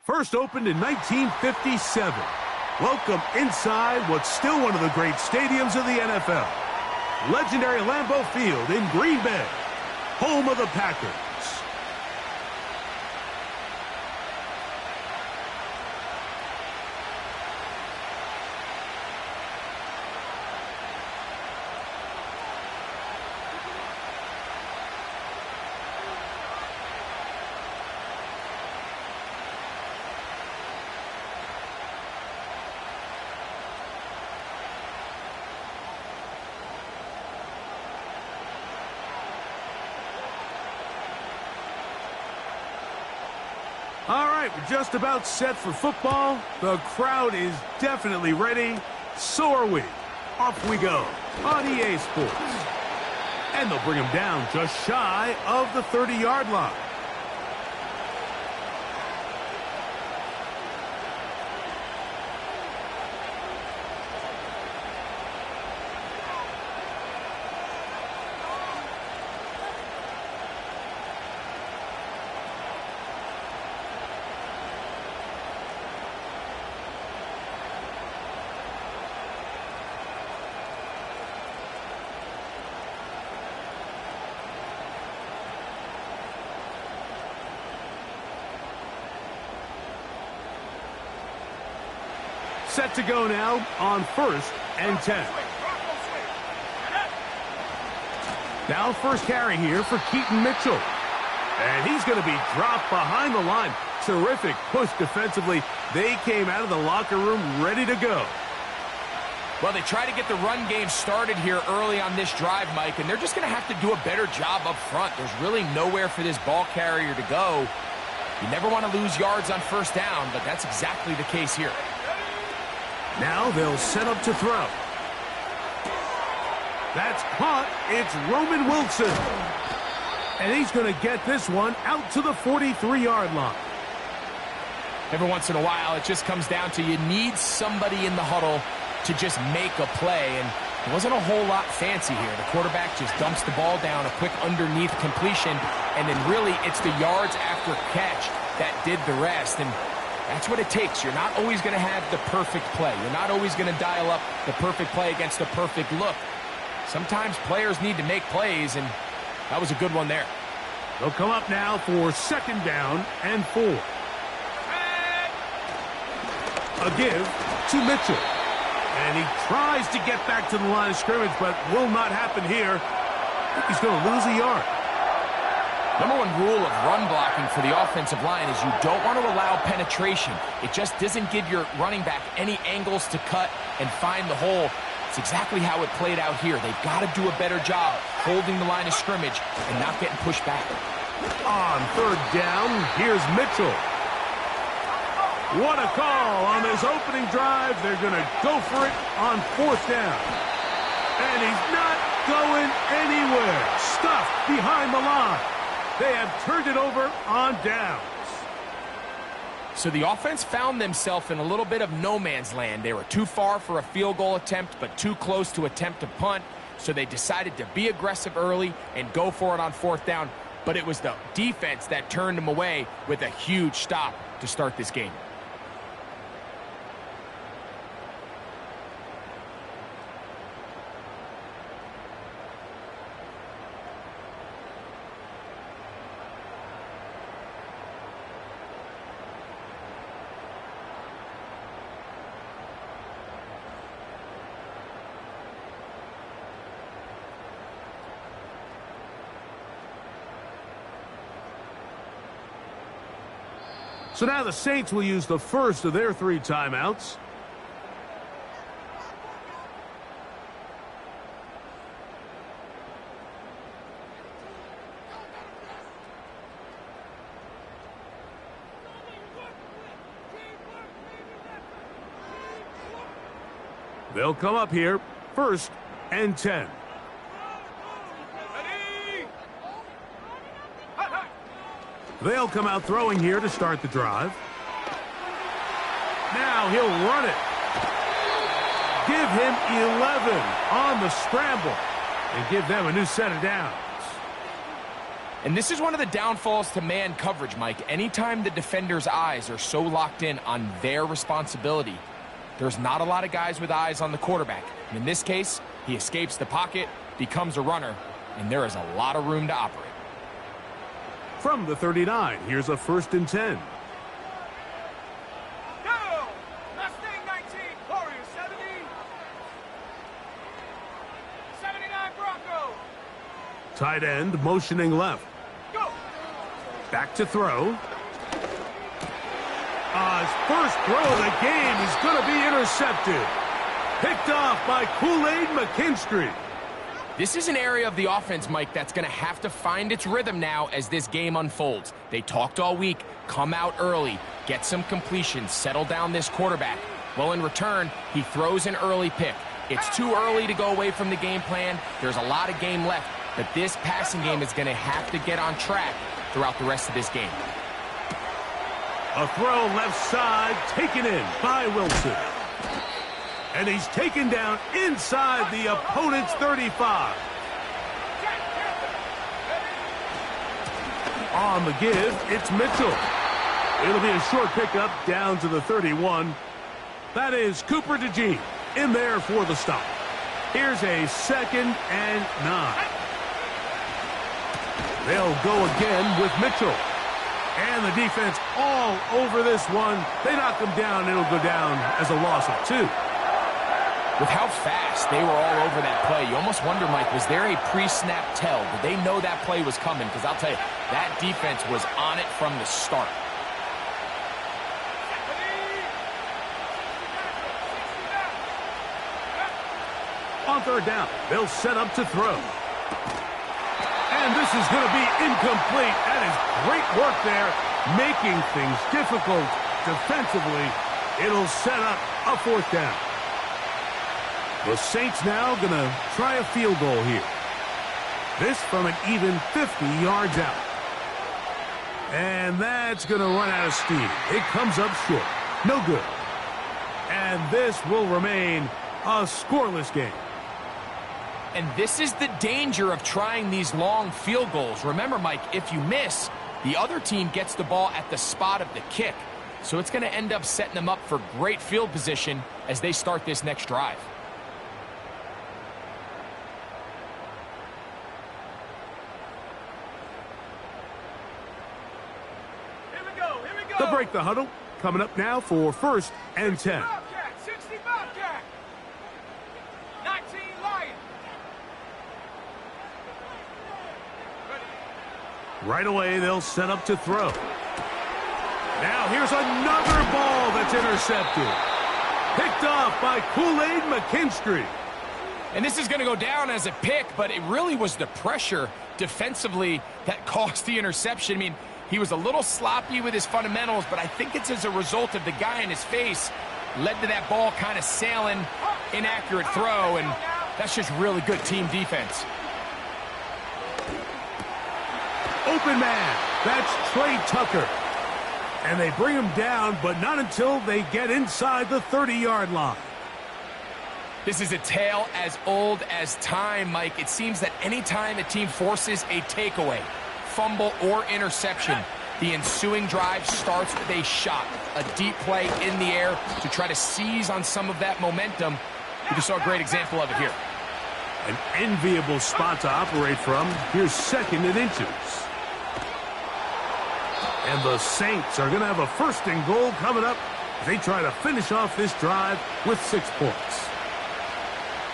First opened in 1957. Welcome inside what's still one of the great stadiums of the NFL. Legendary Lambeau Field in Green Bay, home of the Packers. All right, we're just about set for football. The crowd is definitely ready. So are we. Off we go on EA Sports. And they'll bring him down just shy of the 30-yard line. Set to go now on 1st and 10. Now first carry here for Keaton Mitchell. And he's going to be dropped behind the line. Terrific push defensively. They came out of the locker room ready to go. Well, they try to get the run game started here early on this drive, Mike, and they're just going to have to do a better job up front. There's really nowhere for this ball carrier to go. You never want to lose yards on first down, but that's exactly the case here. Now they'll set up to throw. That's caught. It's Roman Wilson. And he's going to get this one out to the 43-yard line. Every once in a while, it just comes down to you need somebody in the huddle to just make a play. And it wasn't a whole lot fancy here. The quarterback just dumps the ball down, a quick underneath completion, and then really it's the yards after catch that did the rest. And that's what it takes. You're not always going to have the perfect play. You're not always going to dial up the perfect play against the perfect look. Sometimes players need to make plays, and that was a good one there. They'll come up now for 2nd down and 4. A give to Mitchell. And he tries to get back to the line of scrimmage, but will not happen here. I think he's going to lose a yard. Number one rule of run blocking for the offensive line is you don't want to allow penetration. It just doesn't give your running back any angles to cut and find the hole. It's exactly how it played out here. They've got to do a better job holding the line of scrimmage and not getting pushed back. On 3rd down, here's Mitchell. What a call on this opening drive. They're going to go for it on 4th down. And he's not going anywhere. Stuffed behind the line. They have turned it over on downs. So the offense found themselves in a little bit of no man's land. They were too far for a field goal attempt, but too close to attempt a punt. So they decided to be aggressive early and go for it on 4th down. But it was the defense that turned them away with a huge stop to start this game. So now the Saints will use the first of their 3 timeouts. They'll come up here, 1st and 10. They'll come out throwing here to start the drive. Now he'll run it. Give him 11 on the scramble and give them a new set of downs. And this is one of the downfalls to man coverage, Mike. Anytime the defender's eyes are so locked in on their responsibility, there's not a lot of guys with eyes on the quarterback. And in this case, he escapes the pocket, becomes a runner, and there is a lot of room to operate. From the 39, here's a 1st and 10. Go! Mustang 19, Warrior 70. 79 Bronco. Tight end motioning left. Go! Back to throw. His first throw of the game is going to be intercepted. Picked off by Kool-Aid McKinstry. This is an area of the offense, Mike, that's going to have to find its rhythm now as this game unfolds. They talked all week, come out early, get some completion, settle down this quarterback. Well, in return, he throws an early pick. It's too early to go away from the game plan. There's a lot of game left, but this passing game is going to have to get on track throughout the rest of this game. A throw left side, taken in by Wilson. And he's taken down inside the opponent's 35. On the give, it's Mitchell. It'll be a short pickup down to the 31. That is Cooper DeJean in there for the stop. Here's a 2nd and 9. They'll go again with Mitchell. And the defense all over this one. They knock him down. It'll go down as a loss of 2. With how fast they were all over that play, you almost wonder, Mike, was there a pre-snap tell? Did they know that play was coming? Because I'll tell you, that defense was on it from the start. On 3rd down, they'll set up to throw. And this is going to be incomplete. That is great work there, making things difficult defensively. It'll set up a 4th down. The Saints now going to try a field goal here. This from an even 50 yards out. And that's going to run out of steam. It comes up short. No good. And this will remain a scoreless game. And this is the danger of trying these long field goals. Remember, Mike, if you miss, the other team gets the ball at the spot of the kick. So it's going to end up setting them up for great field position as they start this next drive. Here we go, here we go. They'll break the huddle. Coming up now for 1st and 10. Bobcat, 60 Bobcat. 19 Lion. Right away, they'll set up to throw. Now here's another ball that's intercepted. Picked off by Kool-Aid McKinstry. And this is going to go down as a pick, but it really was the pressure defensively that caused the interception. I mean, he was a little sloppy with his fundamentals, but I think it's as a result of the guy in his face led to that ball kind of sailing, inaccurate throw, and that's just really good team defense. Open man. That's Trey Tucker. And they bring him down, but not until they get inside the 30-yard line. This is a tale as old as time, Mike. It seems that anytime a team forces a takeaway, fumble, or interception, the ensuing drive starts with a shot, a deep play in the air to try to seize on some of that momentum. We just saw a great example of it here. An enviable spot to operate from. Here's 2nd and inches. And the Saints are going to have a 1st and goal coming up as they try to finish off this drive with 6 points.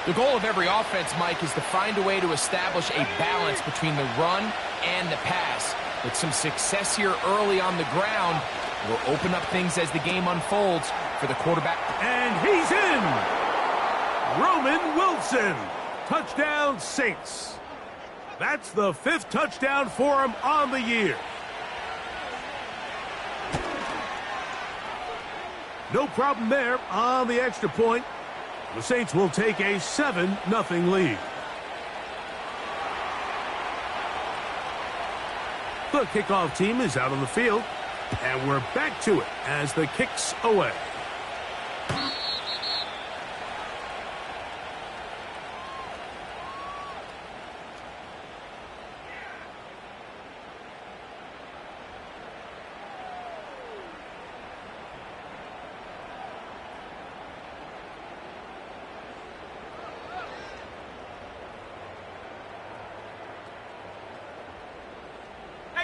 The goal of every offense, Mike, is to find a way to establish a balance between the run and the pass. With some success here early on the ground, will open up things as the game unfolds for the quarterback. And he's in! Roman Wilson. Touchdown, Saints. That's the 5th touchdown for him on the year. No problem there on the extra point. The Saints will take a 7-0 lead. The kickoff team is out on the field, and we're back to it as the kick's away.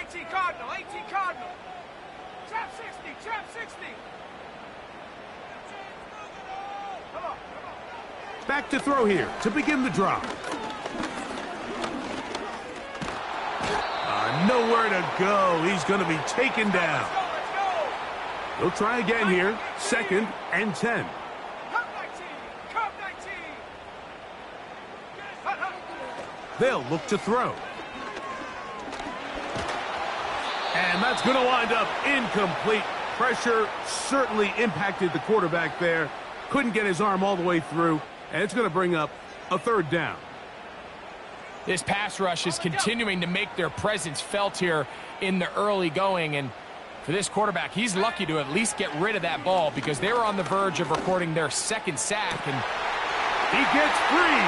18 Cardinal, 18 Cardinal. Trap 60, trap 60. Come on, come on. Back to throw here to begin the drive. Nowhere to go. He's going to be taken down. Let's go. They'll try again here. 2nd and 10. Come 19, come 19. Hut, hut. They'll look to throw. And that's going to wind up incomplete. Pressure certainly impacted the quarterback there. Couldn't get his arm all the way through. And it's going to bring up a 3rd down. This pass rush is continuing to make their presence felt here in the early going. And for this quarterback, he's lucky to at least get rid of that ball because they were on the verge of recording their 2nd sack. And he gets free.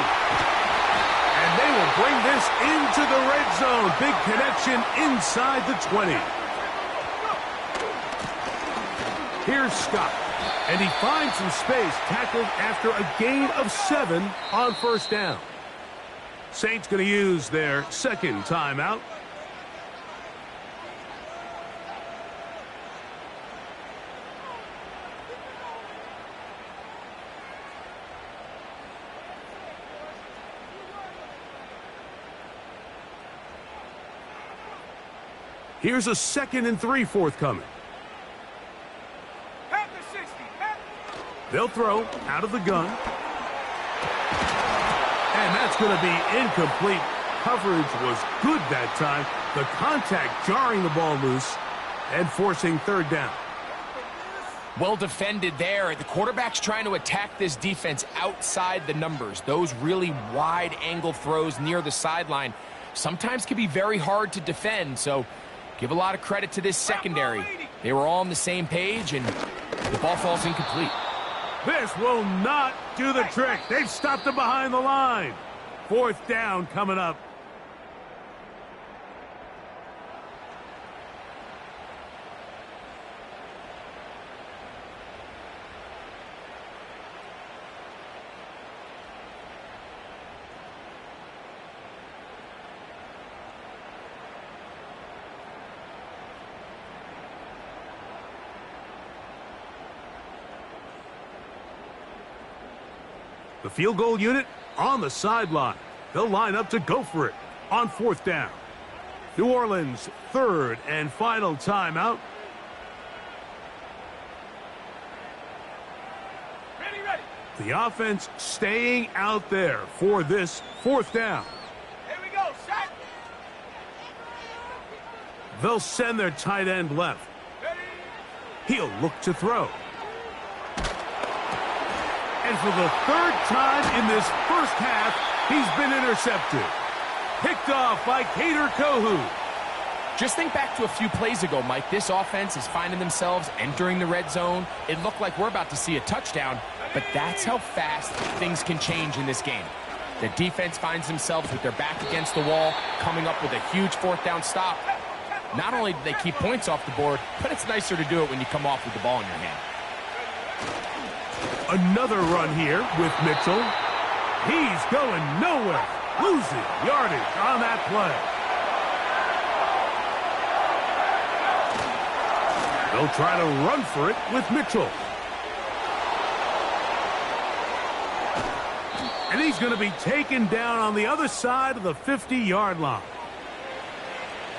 And they will bring this into the red zone. Big connection inside the 20. Here's Scott. And he finds some space, tackled after a gain of 7 on 1st down. Saints going to use their 2nd timeout. Here's a 2nd and 3 forthcoming. Panther 60, Panther. They'll throw out of the gun. And that's going to be incomplete. Coverage was good that time. The contact jarring the ball loose and forcing 3rd down. well defended there. The quarterback's trying to attack this defense outside the numbers. Those really wide angle throws near the sideline sometimes can be very hard to defend. So give a lot of credit to this secondary. They were all on the same page, and the ball falls incomplete. This will not do the trick. They've stopped him behind the line. 4th down coming up. The field goal unit on the sideline. They'll line up to go for it on 4th down. New Orleans 3rd and final timeout. Ready, ready. The offense staying out there for this 4th down. Here we go, set. They'll send their tight end left. Ready. He'll look to throw. And for the 3rd time in this first half, he's been intercepted. Picked off by Kader Kohou. Just think back to a few plays ago, Mike. This offense is finding themselves entering the red zone. It looked like we're about to see a touchdown, but that's how fast things can change in this game. The defense finds themselves with their back against the wall, coming up with a huge 4th down stop. Not only do they keep points off the board, but it's nicer to do it when you come off with the ball in your hand. Another run here with Mitchell. He's going nowhere. Losing yardage on that play. They'll try to run for it with Mitchell. And he's going to be taken down on the other side of the 50-yard line.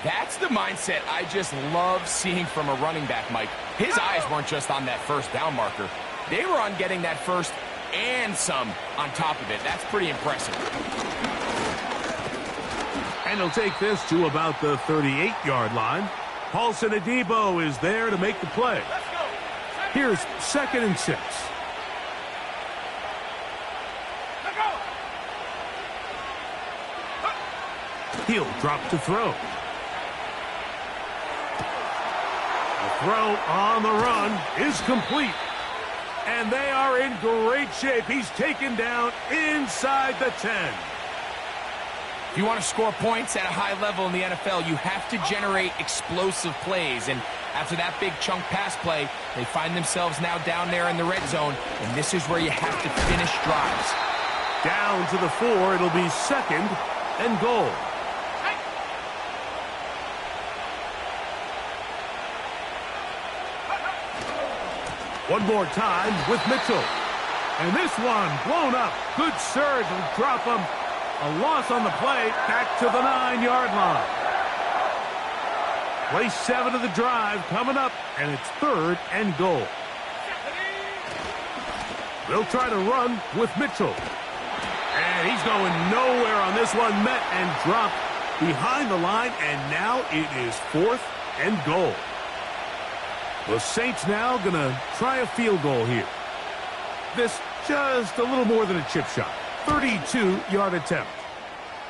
That's the mindset I just love seeing from a running back, Mike. His eyes weren't just on that 1st down marker. They were on getting that first and some on top of it. That's pretty impressive. And he'll take this to about the 38-yard line. Paulson Adebo is there to make the play. Let's go. Here's 2nd and 6. Let's go. He'll drop to throw. The throw on the run is complete. And they are in great shape. He's taken down inside the 10. If you want to score points at a high level in the NFL, you have to generate explosive plays. And after that big chunk pass play, they find themselves now down there in the red zone. And this is where you have to finish drives. Down to the 4. It'll be 2nd and goal. One more time with Mitchell. And this one blown up. Good surge will drop him. A loss on the play, back to the 9-yard line. Play 7 of the drive coming up, and it's 3rd and goal. They'll try to run with Mitchell. And he's going nowhere on this one. Met and dropped behind the line, and now it is 4th and goal. The Saints now going to try a field goal here. This just a little more than a chip shot. 32-yard attempt.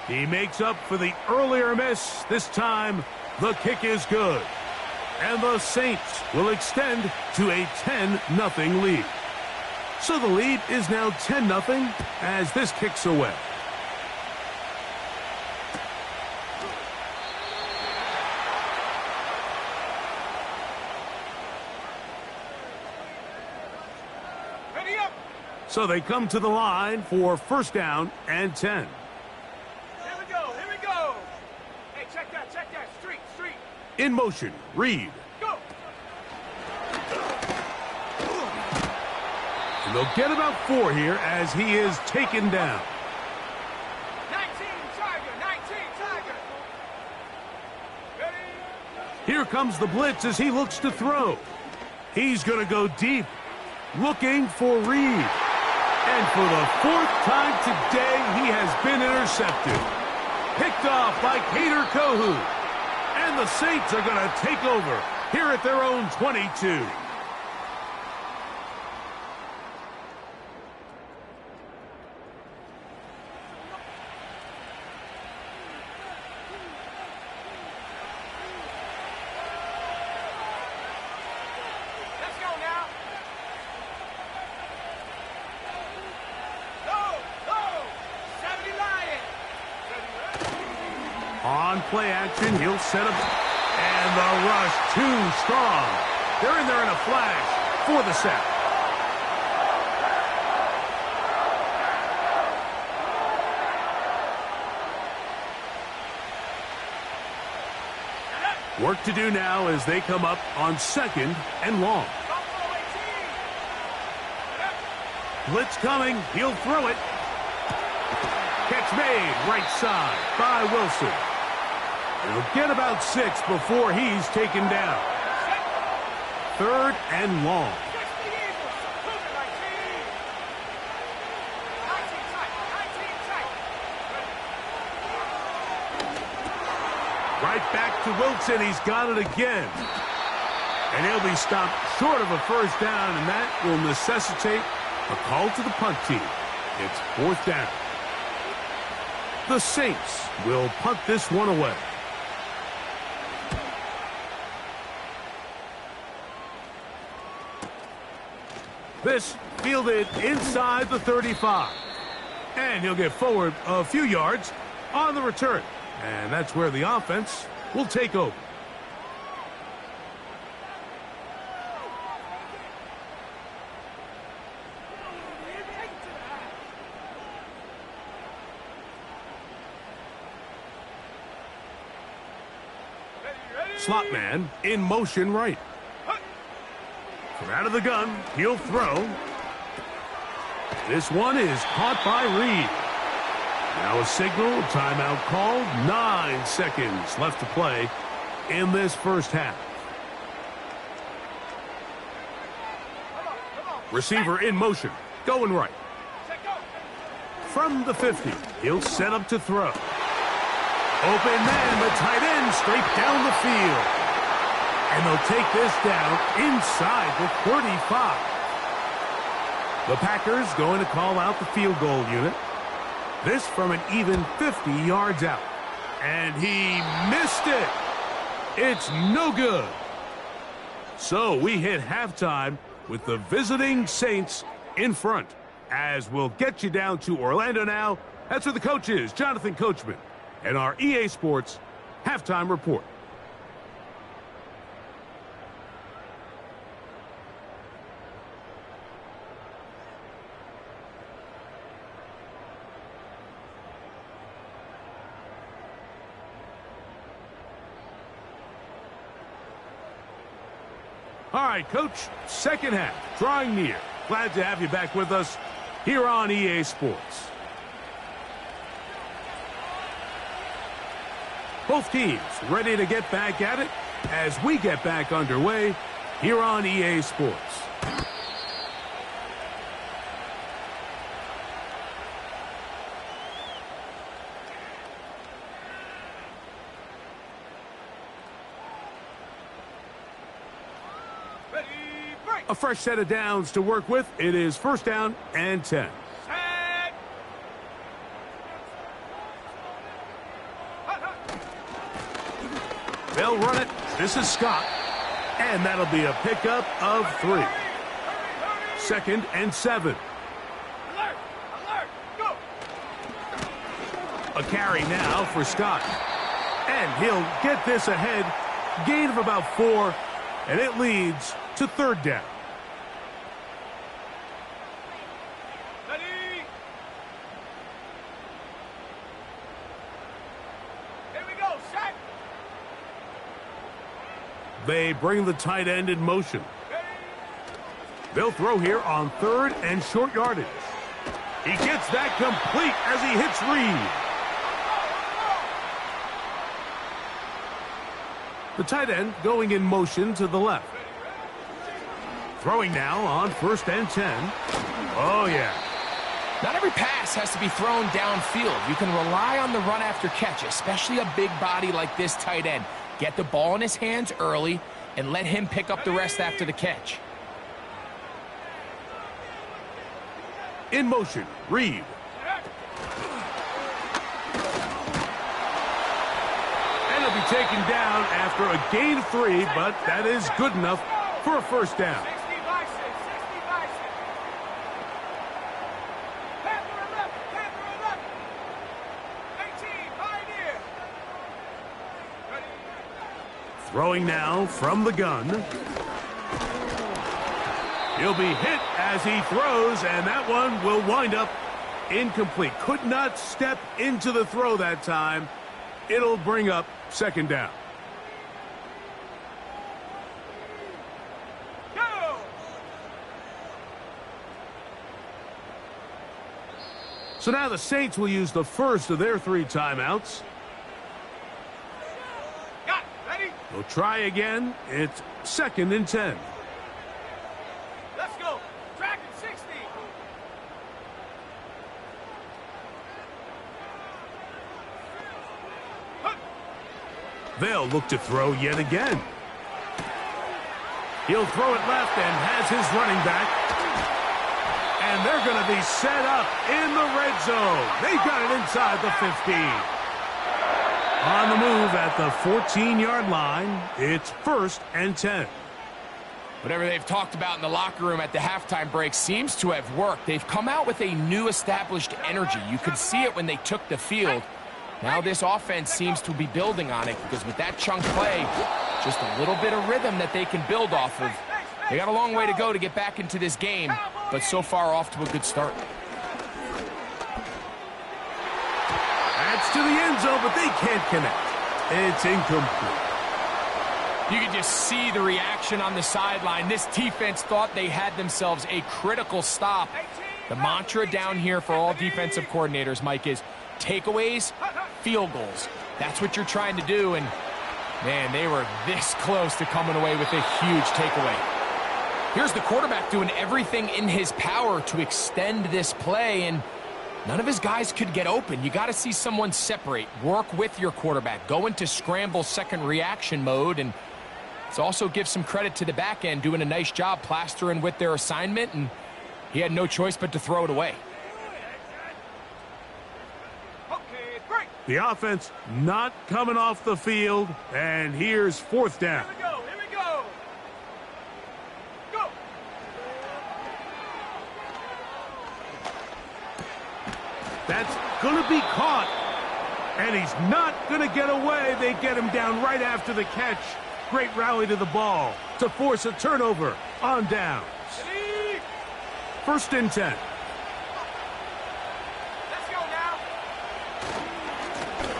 He makes up for the earlier miss. This time, the kick is good. And the Saints will extend to a 10-0 lead. So the lead is now 10-0 as this kicks away. Ready up. So they come to the line for 1st down and 10. Here we go. Here we go. Hey, check that. Check that. Street. In motion, Reed. Go. And they'll get about 4 here as he is taken down. 19 Tiger. Ready. Here comes the blitz as he looks to throw. He's going to go deep, looking for Reed. And for the 4th time today, he has been intercepted. Picked off by Kader Kohou. And the Saints are going to take over here at their own 22. Let's go now. Go. 70 Lion. On play action, he'll set up. And the rush too strong. They're in there in a flash for the sack. Work to do now as they come up on 2nd and long. Blitz coming. He'll throw it. Catch made right side by Wilson. He'll get about 6 before he's taken down. 3rd and long. Right back to Wilson. He's got it again. And he'll be stopped short of a 1st down, and that will necessitate a call to the punt team. It's 4th down. The Saints will punt this one away. This fielded inside the 35. And he'll get forward a few yards on the return. And that's where the offense will take over. Slot man in motion right. From out of the gun, he'll throw. This one is caught by Reed. Now a signal, timeout called. 9 seconds left to play in this 1st half. Receiver in motion, going right. From the 50, he'll set up to throw. Open man, the tight end, straight down the field. And they'll take this down inside the 35. The Packers going to call out the field goal unit. This from an even 50 yards out. And he missed it. It's no good. So we hit halftime with the visiting Saints in front. As we'll get you down to Orlando now. That's where the coach is, Jonathan Coachman. And our EA Sports halftime report. All right, Coach, second half, drawing near. Glad to have you back with us here on EA Sports. Both teams ready to get back at it as we get back underway here on EA Sports. A fresh set of downs to work with. It is first down and 10. They'll run it. This is Scott. And that'll be a pickup of 3. Second and 7. Alert! Alert! Go! A carry now for Scott. And he'll get this ahead. Gain of about 4. And it leads to third down. Ready? Here we go, set! They bring the tight end in motion. They'll throw here on third and short yardage. He gets that complete as he hits Reed. The tight end going in motion to the left. Throwing now on first and 10. Oh, yeah. Not every pass has to be thrown downfield. You can rely on the run after catch, especially a big body like this tight end. Get the ball in his hands early and let him pick up the rest after the catch. In motion, Reed. And he'll be taken down after a gain of 3, but that is good enough for a first down. 60 by 6, 60 by 6. Panther 11, Panther 11. 18, Pioneer. Ready? Throwing now from the gun. He'll be hit as he throws, and that one will wind up incomplete. Could not step into the throw that time. It'll bring up second down. Go! So now the Saints will use the first of their 3 timeouts. Got it. Ready? They'll try again. It's second and 10. Let's go. Tracking 60. They'll look to throw yet again. He'll throw it left and has his running back. And they're going to be set up in the red zone. They've got it inside the 15. On the move at the 14-yard line, it's first and 10. Whatever they've talked about in the locker room at the halftime break seems to have worked. They've come out with a new established energy. You could see it when they took the field. Now this offense seems to be building on it because with that chunk play, just a little bit of rhythm that they can build off of. They got a long way to go to get back into this game, but so far off to a good start. That's to the end zone, but they can't connect. It's incomplete. You can just see the reaction on the sideline. This defense thought they had themselves a critical stop. The mantra down here for all defensive coordinators, Mike, is takeaways, field goals. That's what you're trying to do, and, man, they were this close to coming away with a huge takeaway. Here's the quarterback doing everything in his power to extend this play, and none of his guys could get open. You got to see someone separate, work with your quarterback, go into scramble second reaction mode, and let's also give some credit to the back end doing a nice job plastering with their assignment, and he had no choice but to throw it away. Okay, break. The offense not coming off the field, and here's fourth down. Here we go. Here we go. Go. That's going to be caught, and he's not going to get away. They get him down right after the catch. Great rally to the ball to force a turnover on downs. Ready? First and 10. Let's go now.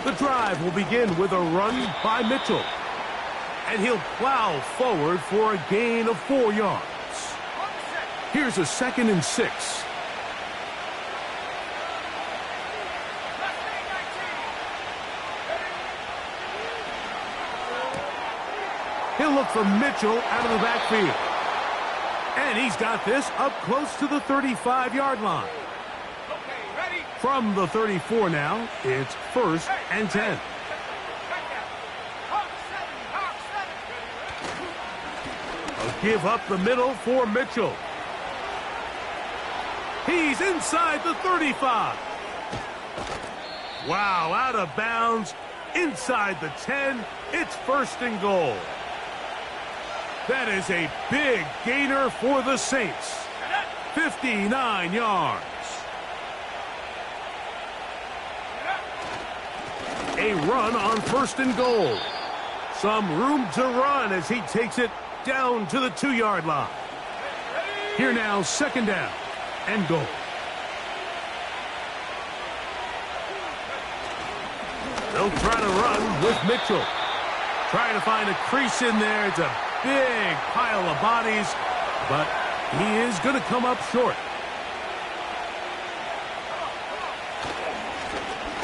The drive will begin with a run by Mitchell. And he'll plow forward for a gain of 4 yards. Here's a 2nd and 6. He'll look for Mitchell out of the backfield. And he's got this up close to the 35-yard line. From the 34 now, it's 1st and 10. A give up the middle for Mitchell. He's inside the 35. Wow, out of bounds. Inside the 10, it's 1st and goal. That is a big gainer for the Saints. 59 yards. A run on 1st and goal. Some room to run as he takes it down to the 2-yard line. Here now, 2nd down and goal. They'll try to run with Mitchell. Trying to find a crease in there. It's a big pile of bodies, but he is going to come up short.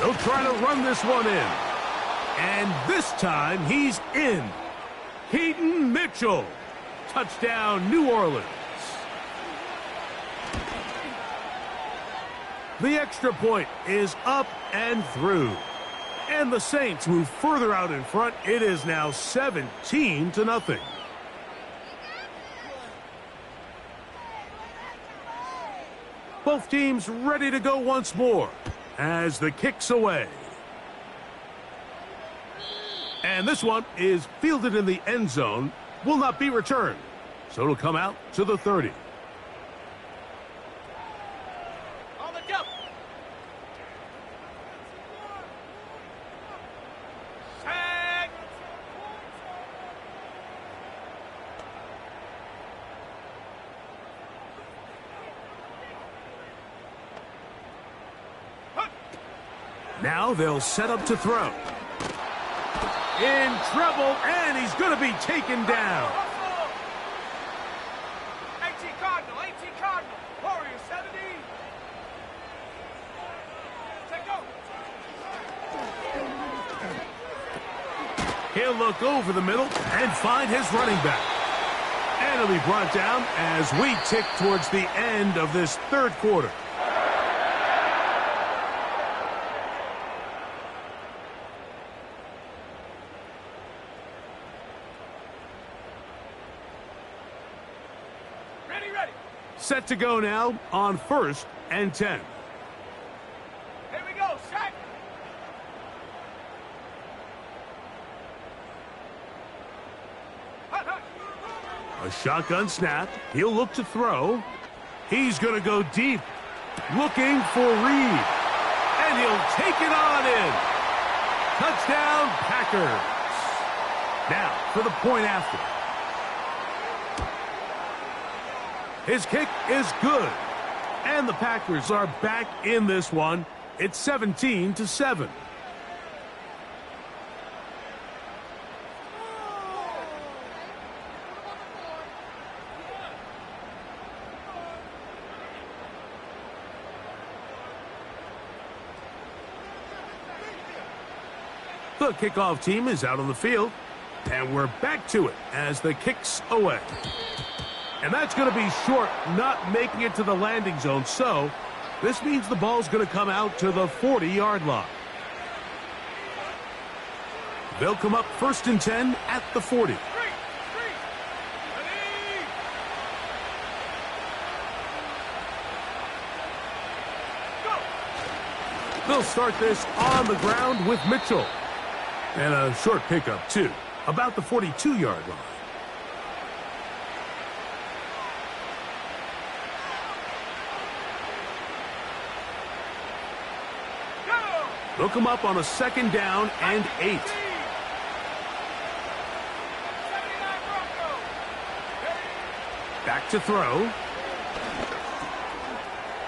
They'll try to run this one in. And this time, he's in. Keaton Mitchell. Touchdown, New Orleans. The extra point is up and through. And the Saints move further out in front. It is now 17-0. Both teams ready to go once more as the kick's away. And this one is fielded in the end zone, will not be returned. So it'll come out to the 30. On the jump. Sack. Now they'll set up to throw. In trouble, and he's going to be taken down. 18 Cardinal, 18 Cardinal. Warriors 70. Take go. He'll look over the middle and find his running back. And he'll be brought down as we tick towards the end of this 3rd quarter. Set to go now on 1st and 10. Here we go, sack. A shotgun snap. He'll look to throw. He's going to go deep. Looking for Reed. And he'll take it on in. Touchdown, Packers. Now for the point after. His kick is good. And the Packers are back in this one. It's 17-7. The kickoff team is out on the field. And we're back to it as the kick's away. And that's going to be short, not making it to the landing zone. So this means the ball's going to come out to the 40-yard line. They'll come up 1st and 10 at the 40. They'll start this on the ground with Mitchell. And a short pickup, too, about the 42-yard line. They'll come up on a 2nd down and 8. Back to throw.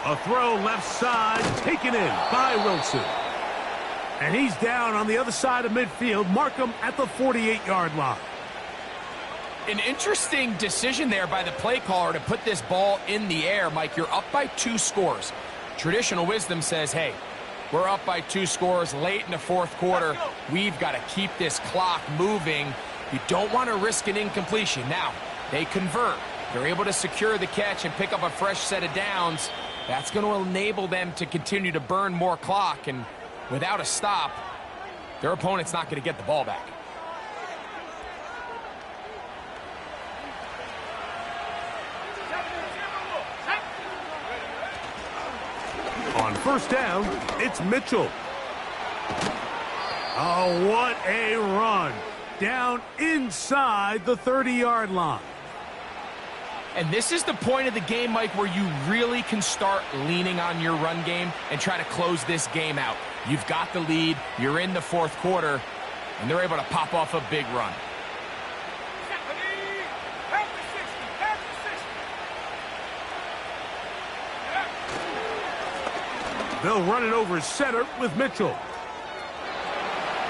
A throw left side, taken in by Wilson. And he's down on the other side of midfield. Mark him at the 48-yard line. An interesting decision there by the play caller to put this ball in the air. Mike, you're up by 2 scores. Traditional wisdom says, hey, we're up by 2 scores late in the fourth quarter. We've got to keep this clock moving. You don't want to risk an incompletion. Now, they convert. They're able to secure the catch and pick up a fresh set of downs. That's going to enable them to continue to burn more clock. And without a stop, their opponent's not going to get the ball back. On first down, it's Mitchell. Oh, what a run. Down inside the 30-yard line. And this is the point of the game, Mike, where you really can start leaning on your run game and try to close this game out. You've got the lead, you're in the fourth quarter, and they're able to pop off a big run. They'll run it over center with Mitchell.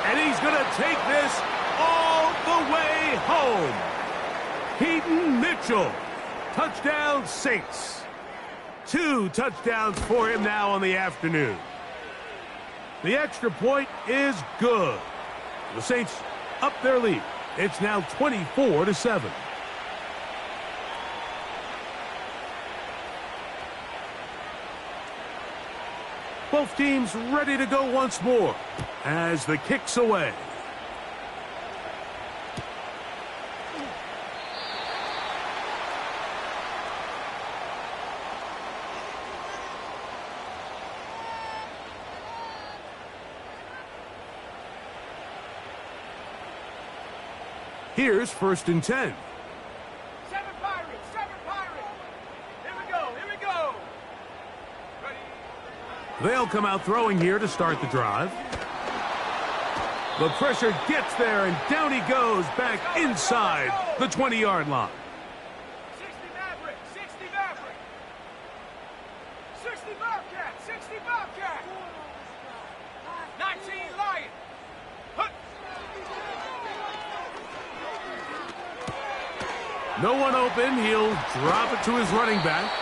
And he's going to take this all the way home. Keaton Mitchell. Touchdown, Saints. 2 touchdowns for him now on the afternoon. The extra point is good. The Saints up their lead. It's now 24-7. Both teams ready to go once more as the kick's away. Here's 1st and 10. 7 Pirates, 7 Pirates. Here we go, here we go. Ready? They'll come out throwing here to start the drive. The pressure gets there, and down he goes back inside the 20-yard line. 60 Maverick, 60 Maverick. 60 Bobcat, 60 Bobcat. 19 Lion. Hut. No one open. He'll drop it to his running back.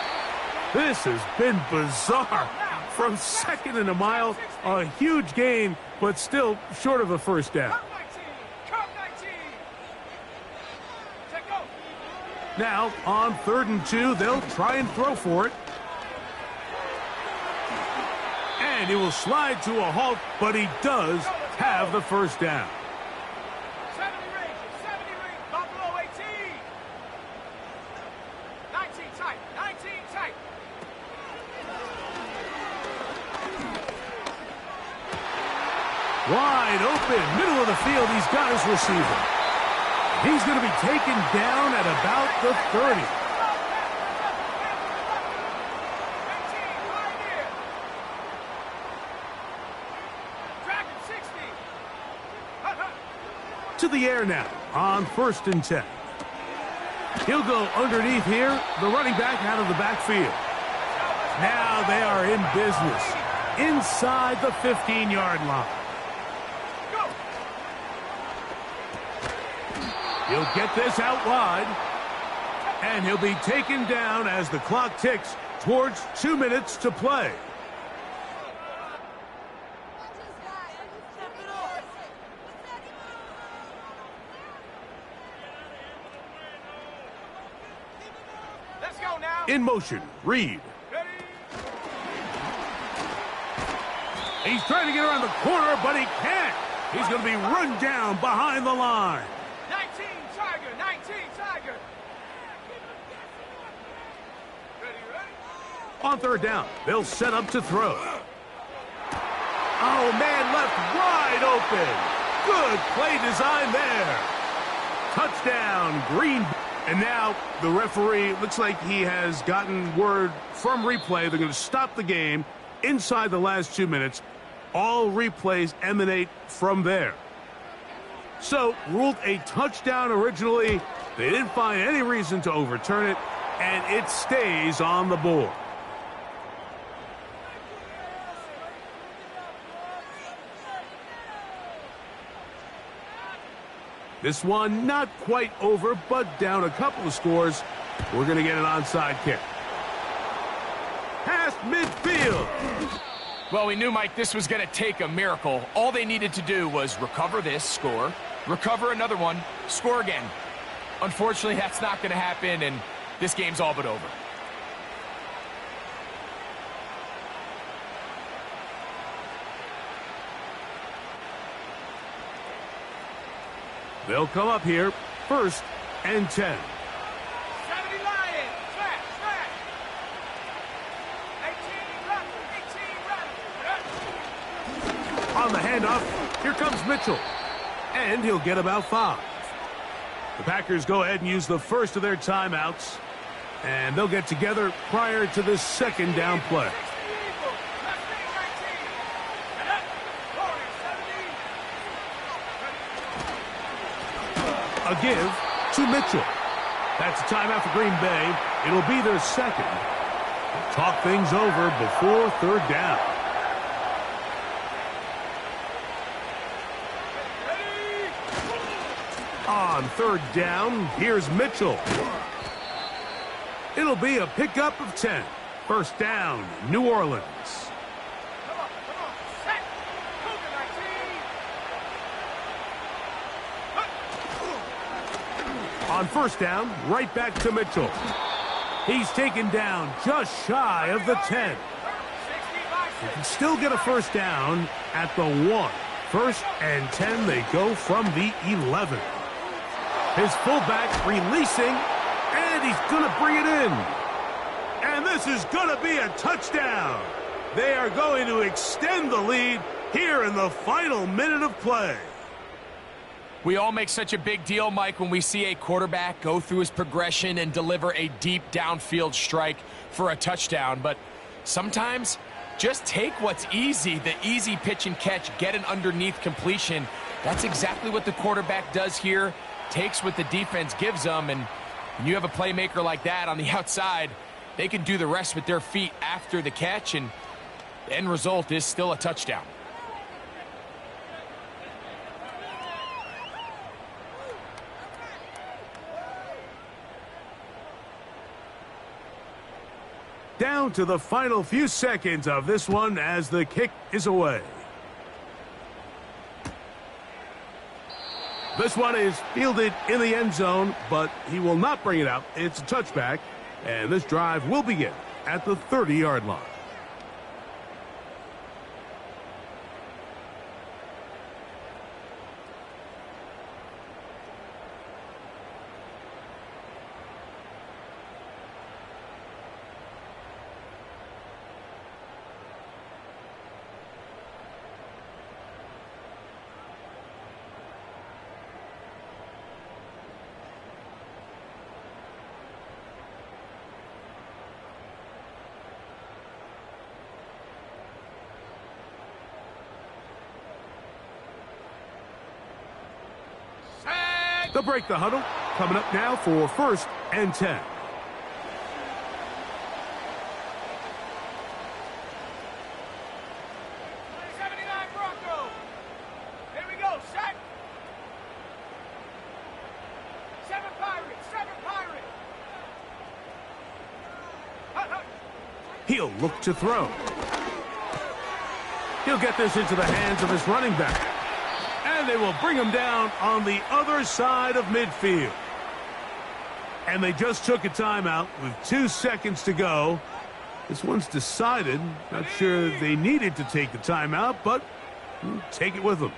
This has been bizarre. From second and a mile, a huge gain, but still short of a first down. Cup 19, Cup 19. Check go. Now, on 3rd and 2, they'll try and throw for it. And he will slide to a halt, but he does have the first down. 70 Rangers, Buffalo 18. 19 tight, 19 tight. Wide open, middle of the field, he's got his receiver. He's going to be taken down at about the 30. 18, Pioneer. Dragon 60. Hut, hut. To the air now on 1st and 10. He'll go underneath here, the running back out of the backfield. Now they are in business inside the 15-yard line. Go. He'll get this out wide, and he'll be taken down as the clock ticks towards 2 minutes to play. Let's go now. In motion, Reed. Ready? He's trying to get around the corner, but he can't. He's going to be run down behind the line. 19 Tiger, 19 Tiger. Ready, ready? On 3rd down, they'll set up to throw. Oh, man, left wide open. Good play design there. Touchdown, Green. And now the referee looks like he has gotten word from replay. They're going to stop the game inside the last 2 minutes. All replays emanate from there. So, ruled a touchdown originally. They didn't find any reason to overturn it, and it stays on the board. This one not quite over, but down a couple of scores. We're going to get an onside kick. Past midfield. Well, we knew, Mike, this was going to take a miracle. All they needed to do was recover this, score, recover another one, score again. Unfortunately, that's not going to happen, and this game's all but over. They'll come up here, 1st and 10. 70 Lions, track, track. 18 run. On the handoff, here comes Mitchell. And he'll get about 5. The Packers go ahead and use the first of their timeouts. And they'll get together prior to the second down play. A give to Mitchell. That's a timeout for Green Bay. It'll be their second. Talk things over before 3rd down. On 3rd down, here's Mitchell. It'll be a pickup of 10. 1st down, New Orleans. Come on, set. Cougar 19. On 1st down, right back to Mitchell. He's taken down just shy of the 10. 60 He can still get a 1st down at the 1. 1st and 10, they go from the 11. His fullback releasing, and he's going to bring it in. And this is going to be a touchdown. They are going to extend the lead here in the final minute of play. We all make such a big deal, Mike, when we see a quarterback go through his progression and deliver a deep downfield strike for a touchdown. But sometimes just take what's easy, the easy pitch and catch, get an underneath completion. That's exactly what the quarterback does here. Takes what the defense gives them, and when you have a playmaker like that on the outside, they can do the rest with their feet after the catch, and the end result is still a touchdown. Down to the final few seconds of this one as the kick is away. This one is fielded in the end zone, but he will not bring it out. It's a touchback, and this drive will begin at the 30-yard line. They'll break the huddle. Coming up now for 1st and 10. Bronco. Here we go, set. 7 Pirates, 7 Pirates. He'll look to throw. He'll get this into the hands of his running back. And they will bring him down on the other side of midfield. And they just took a timeout with 2 seconds to go. This one's decided. Not sure they needed to take the timeout, but take it with them.